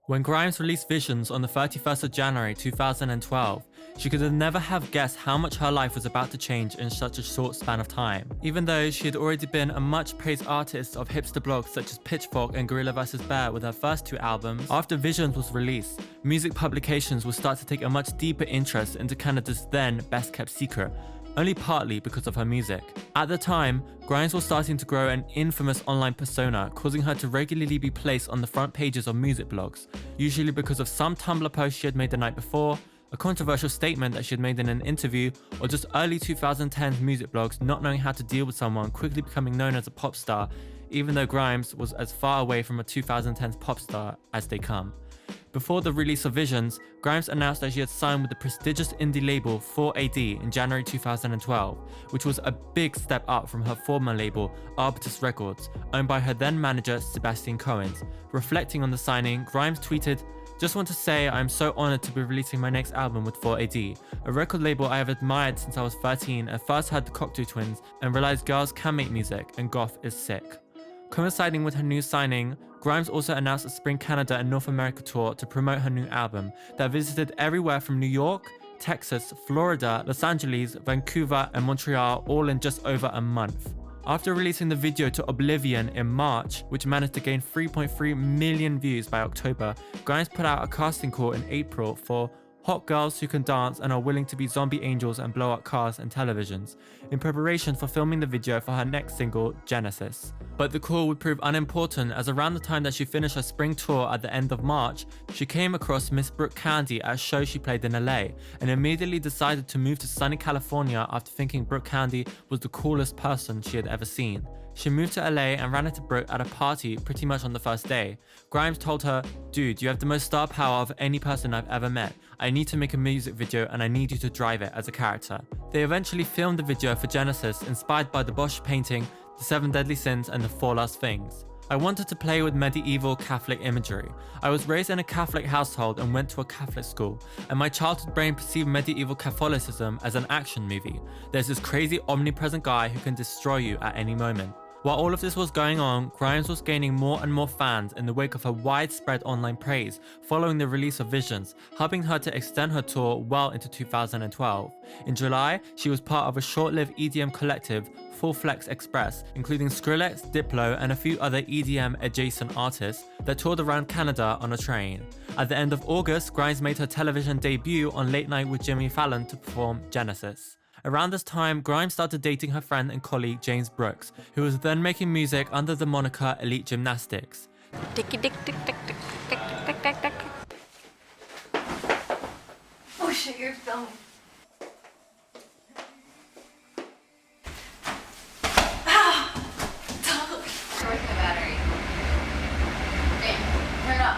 When Grimes released Visions on the 31st of January 2012, she could have never have guessed how much her life was about to change in such a short span of time. Even though she had already been a much praised artist of hipster blogs such as Pitchfork and Gorilla vs. Bear with her first two albums, after Visions was released, music publications would start to take a much deeper interest into Canada's then best kept secret, only partly because of her music. At the time, Grimes was starting to grow an infamous online persona, causing her to regularly be placed on the front pages of music blogs, usually because of some Tumblr post she had made the night before, a controversial statement that she had made in an interview, or just early 2010s music blogs not knowing how to deal with someone quickly becoming known as a pop star, even though Grimes was as far away from a 2010s pop star as they come. Before the release of Visions, Grimes announced that she had signed with the prestigious indie label 4AD in January 2012, which was a big step up from her former label, Arbutus Records, owned by her then manager Sebastian Cohen. Reflecting on the signing, Grimes tweeted, "Just want to say I'm so honored to be releasing my next album with 4AD, a record label I have admired since I was 13 and first heard the Cocteau Twins and realized girls can make music and goth is sick." Coinciding with her new signing, Grimes also announced a Spring Canada and North America tour to promote her new album that visited everywhere from New York, Texas, Florida, Los Angeles, Vancouver, and Montreal, all in just over a month. After releasing the video to Oblivion in March, which managed to gain 3.3 million views by October, Grimes put out a casting call in April for hot girls who can dance and are willing to be zombie angels and blow up cars and televisions, in preparation for filming the video for her next single, Genesis. But the call would prove unimportant, as around the time that she finished her spring tour at the end of March, she came across Miss Brooke Candy at a show she played in LA, and immediately decided to move to sunny California after thinking Brooke Candy was the coolest person she had ever seen. She moved to LA and ran into Brooke at a party pretty much on the first day. Grimes told her, "Dude, you have the most star power of any person I've ever met. I need to make a music video and I need you to drive it as a character." They eventually filmed the video for Genesis, inspired by the Bosch painting, The Seven Deadly Sins and The Four Last Things. "I wanted to play with medieval Catholic imagery. I was raised in a Catholic household and went to a Catholic school, and my childhood brain perceived medieval Catholicism as an action movie. There's this crazy omnipresent guy who can destroy you at any moment." While all of this was going on, Grimes was gaining more and more fans in the wake of her widespread online praise following the release of Visions, helping her to extend her tour well into 2012. In July, she was part of a short-lived EDM collective, Full Flex Express, including Skrillex, Diplo, and a few other EDM adjacent artists that toured around Canada on a train. At the end of August, Grimes made her television debut on Late Night with Jimmy Fallon to perform Genesis. Around this time, Grimes started dating her friend and colleague James Brooks, who was then making music under the moniker Elite Gymnastics. Ticky tick tick tick tick tick tick tick tick. Oh shit, you're filming. Where's the battery? James, turn it up.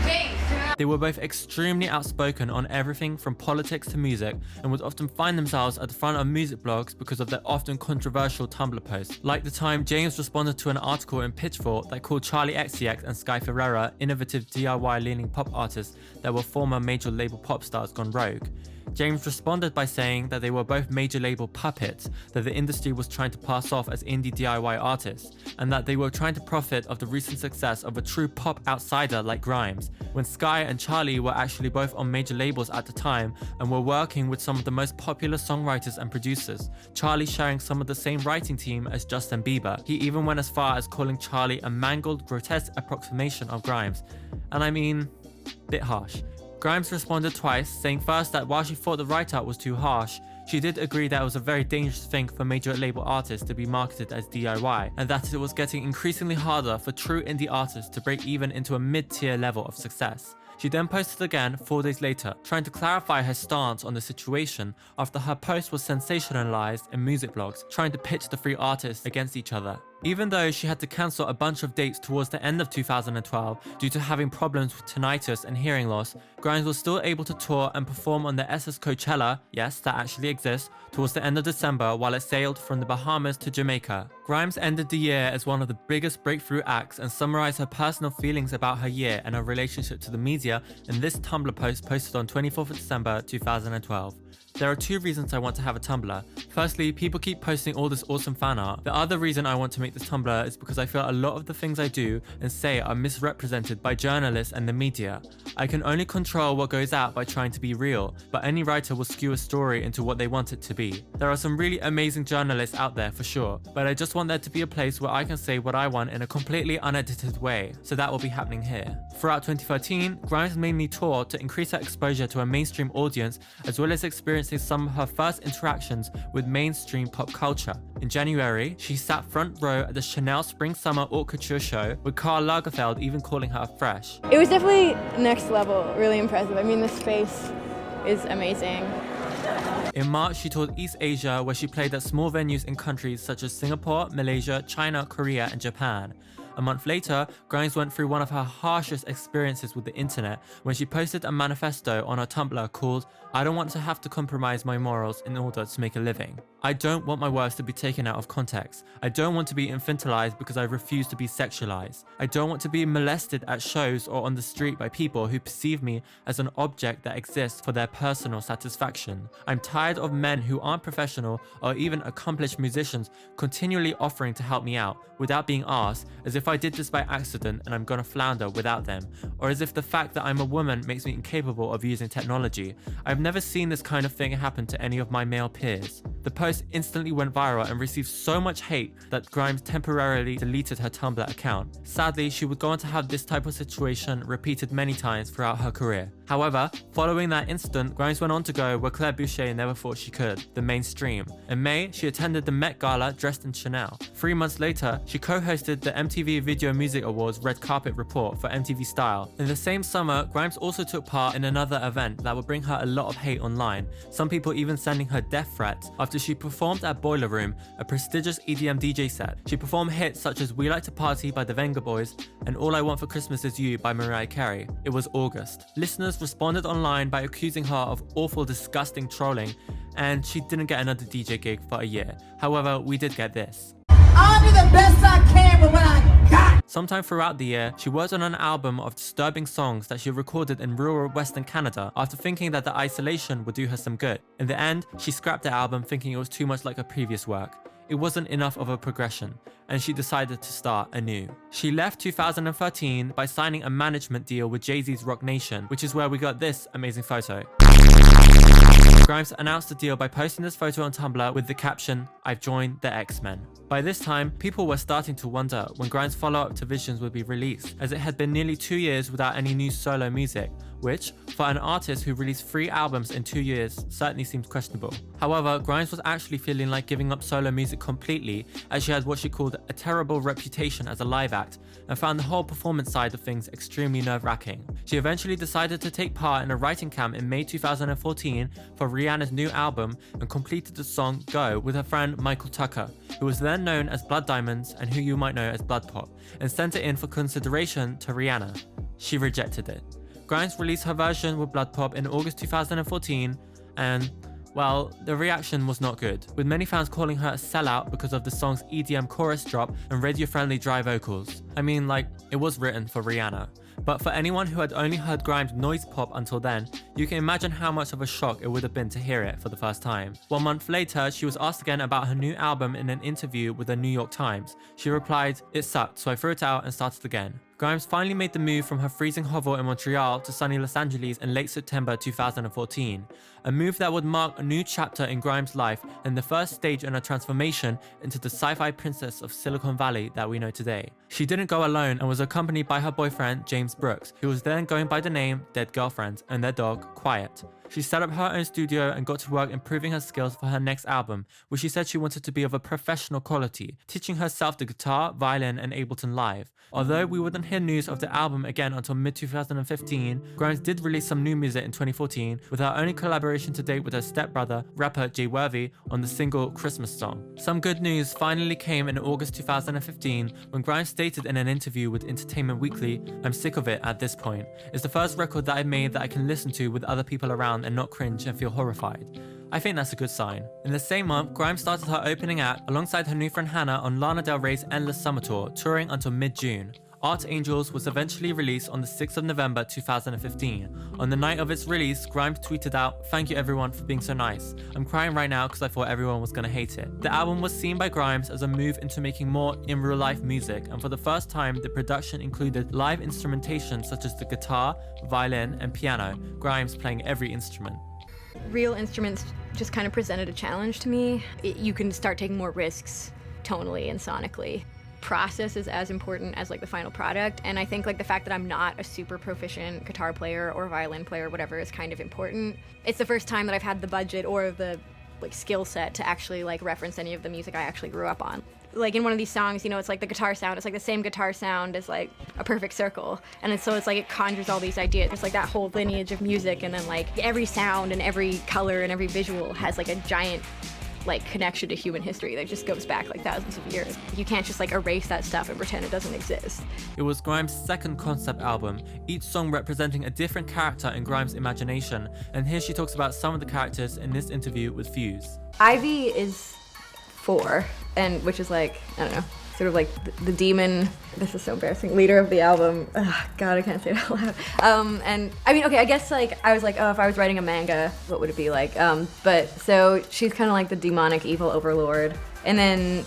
James, turn it up. They were both extremely outspoken on everything from politics to music, and would often find themselves at the front of music blogs because of their often controversial Tumblr posts. Like the time James responded to an article in Pitchfork that called Charlie XCX and Sky Ferreira innovative DIY-leaning pop artists that were former major label pop stars gone rogue. James responded by saying that they were both major label puppets that the industry was trying to pass off as indie DIY artists, and that they were trying to profit of the recent success of a true pop outsider like Grimes, when Sky and Charlie were actually both on major labels at the time and were working with some of the most popular songwriters and producers, Charlie sharing some of the same writing team as Justin Bieber. He even went as far as calling Charlie a mangled, grotesque approximation of Grimes. And I mean, bit harsh. Grimes responded twice, saying first that while she thought the write-up was too harsh, she did agree that it was a very dangerous thing for major label artists to be marketed as DIY, and that it was getting increasingly harder for true indie artists to break even into a mid-tier level of success. She then posted again 4 days later, trying to clarify her stance on the situation after her post was sensationalized in music blogs, trying to pitch the three artists against each other. Even though she had to cancel a bunch of dates towards the end of 2012 due to having problems with tinnitus and hearing loss, Grimes was still able to tour and perform on the SS Coachella, yes, that actually exists, towards the end of December while it sailed from the Bahamas to Jamaica. Grimes ended the year as one of the biggest breakthrough acts and summarized her personal feelings about her year and her relationship to the media in this Tumblr post posted on 24th of December 2012. There are two reasons I want to have a Tumblr. Firstly, people keep posting all this awesome fan art. The other reason I want to make this Tumblr is because I feel a lot of the things I do and say are misrepresented by journalists and the media. I can only control what goes out by trying to be real, but any writer will skew a story into what they want it to be. There are some really amazing journalists out there for sure, but I just want there to be a place where I can say what I want in a completely unedited way, so that will be happening here. Throughout 2013, Grimes mainly toured to increase her exposure to a mainstream audience, as well as experiencing some of her first interactions with mainstream pop culture. In January, she sat front row at the Chanel Spring Summer Haute Couture show, with Karl Lagerfeld even calling her fresh. It was definitely next level, really impressive. I mean, the space is amazing. In March, she toured East Asia, where she played at small venues in countries such as Singapore, Malaysia, China, Korea, and Japan. A month later, Grimes went through one of her harshest experiences with the internet when she posted a manifesto on her Tumblr called "I don't want to have to compromise my morals in order to make a living. I don't want my words to be taken out of context. I don't want to be infantilized because I refuse to be sexualized. I don't want to be molested at shows or on the street by people who perceive me as an object that exists for their personal satisfaction. I'm tired of men who aren't professional or even accomplished musicians continually offering to help me out without being asked, as if I did this by accident and I'm gonna flounder without them, or as if the fact that I'm a woman makes me incapable of using technology. I've never seen this kind of thing happen to any of my male peers." The post instantly went viral and received so much hate that Grimes temporarily deleted her Tumblr account. Sadly, she would go on to have this type of situation repeated many times throughout her career. However, following that incident, Grimes went on to go where Claire Boucher never thought she could, the mainstream. In May, she attended the Met Gala dressed in Chanel. 3 months later, she co-hosted the MTV Video Music Awards Red Carpet Report for MTV Style. In the same summer, Grimes also took part in another event that would bring her a lot of hate online, some people even sending her death threats after she performed at Boiler Room, a prestigious EDM DJ set. She performed hits such as We Like to Party by the Venga Boys and All I Want for Christmas Is You by Mariah Carey. It was August. Listeners responded online by accusing her of awful, disgusting trolling, and she didn't get another DJ gig for a year. However, we did get this. I'll do the best I can with what I got. Sometime throughout the year, she worked on an album of disturbing songs that she recorded in rural Western Canada after thinking that the isolation would do her some good. In the end, she scrapped the album thinking it was too much like her previous work. It wasn't enough of a progression, and she decided to start anew. She left 2013 by signing a management deal with Jay-Z's Rock Nation, which is where we got this amazing photo. Grimes announced the deal by posting this photo on Tumblr with the caption, "I've joined the X-Men." By this time, people were starting to wonder when Grimes' follow-up to Visions would be released, as it had been nearly 2 years without any new solo music, which, for an artist who released 3 albums in 2 years, certainly seems questionable. However, Grimes was actually feeling like giving up solo music completely, as she had what she called a terrible reputation as a live act, and found the whole performance side of things extremely nerve-wracking. She eventually decided to take part in a writing camp in May 2014 for Rihanna's new album and completed the song Go with her friend Michael Tucker, who was then known as Blood Diamonds and who you might know as Blood Pop, and sent it in for consideration to Rihanna. She rejected it. Grimes released her version with Blood Pop in August 2014 and, well, the reaction was not good, with many fans calling her a sellout because of the song's EDM chorus drop and radio-friendly dry vocals. I mean, like, it was written for Rihanna. But for anyone who had only heard Grimes' noise pop until then, you can imagine how much of a shock it would have been to hear it for the first time. 1 month later, she was asked again about her new album in an interview with the New York Times. She replied, "It sucked, so I threw it out and started again." Grimes finally made the move from her freezing hovel in Montreal to sunny Los Angeles in late September 2014, a move that would mark a new chapter in Grimes' life and the first stage in her transformation into the sci-fi princess of Silicon Valley that we know today. She didn't go alone and was accompanied by her boyfriend, James Brooks, who was then going by the name Dead Girlfriend, and their dog, Quiet. She set up her own studio and got to work improving her skills for her next album, which she said she wanted to be of a professional quality, teaching herself the guitar, violin, and Ableton Live. Although we wouldn't hear news of the album again until mid-2015, Grimes did release some new music in 2014, with her only collaboration to date with her stepbrother, rapper Jay Worthy, on the single Christmas Song. Some good news finally came in August 2015 when Grimes stated in an interview with Entertainment Weekly, "I'm sick of it at this point. It's the first record that I made that I can listen to with other people around and not cringe and feel horrified." I think that's a good sign. In the same month, Grimes started her opening act alongside her new friend Hannah on Lana Del Rey's Endless Summer Tour, touring until mid-June. Art Angels was eventually released on the 6th of November 2015. On the night of its release, Grimes tweeted out, "Thank you everyone for being so nice. I'm crying right now because I thought everyone was gonna hate it." The album was seen by Grimes as a move into making more in real life music, and for the first time, the production included live instrumentation such as the guitar, violin, and piano, Grimes playing every instrument. Real instruments just kind of presented a challenge to me. You can start taking more risks tonally and sonically. Process is as important as like the final product, and I think like the fact that I'm not a super proficient guitar player or violin player or whatever is kind of important. It's the first time that I've had the budget or the like skill set to actually like reference any of the music I actually grew up on. Like in one of these songs, you know, it's like the guitar sound, it's like the same guitar sound as like a perfect circle. And it's like it conjures all these ideas. It's like that whole lineage of music, and then like every sound and every color and every visual has like a giant like connection to human history that just goes back like thousands of years. You can't just like erase that stuff and pretend it doesn't exist. It was Grimes' second concept album, each song representing a different character in Grimes' imagination, and here she talks about some of the characters in this interview with Fuse. Ivy is 4, and which is like, I don't know, sort of like the demon, this is so embarrassing, leader of the album. Ugh, God, I can't say it out loud. And I mean, okay, I guess like, I was like, oh, if I was writing a manga, what would it be like? But so she's kind of like the demonic evil overlord. And then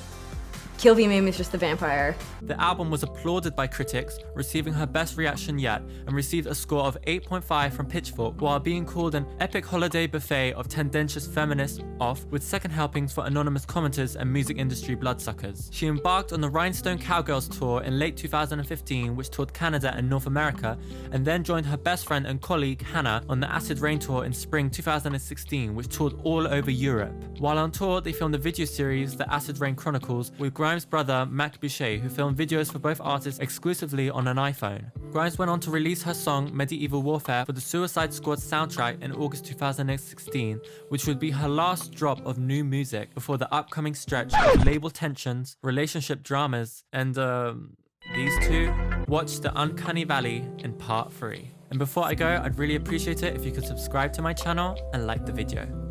Kill V Mim is just the vampire. The album was applauded by critics, receiving her best reaction yet, and received a score of 8.5 from Pitchfork, while being called an epic holiday buffet of tendentious feminists off, with second helpings for anonymous commenters and music industry bloodsuckers. She embarked on the Rhinestone Cowgirls tour in late 2015, which toured Canada and North America, and then joined her best friend and colleague Hannah on the Acid Rain tour in spring 2016, which toured all over Europe. While on tour, they filmed the video series The Acid Rain Chronicles with Grimes' brother Mac Boucher, who filmed videos for both artists exclusively on an iPhone. Grimes went on to release her song Medieval Warfare for the Suicide Squad soundtrack in August 2016, which would be her last drop of new music before the upcoming stretch of label tensions, relationship dramas, and these two. Watch The Uncanny Valley in part 3. And before I go, I'd really appreciate it if you could subscribe to my channel and like the video.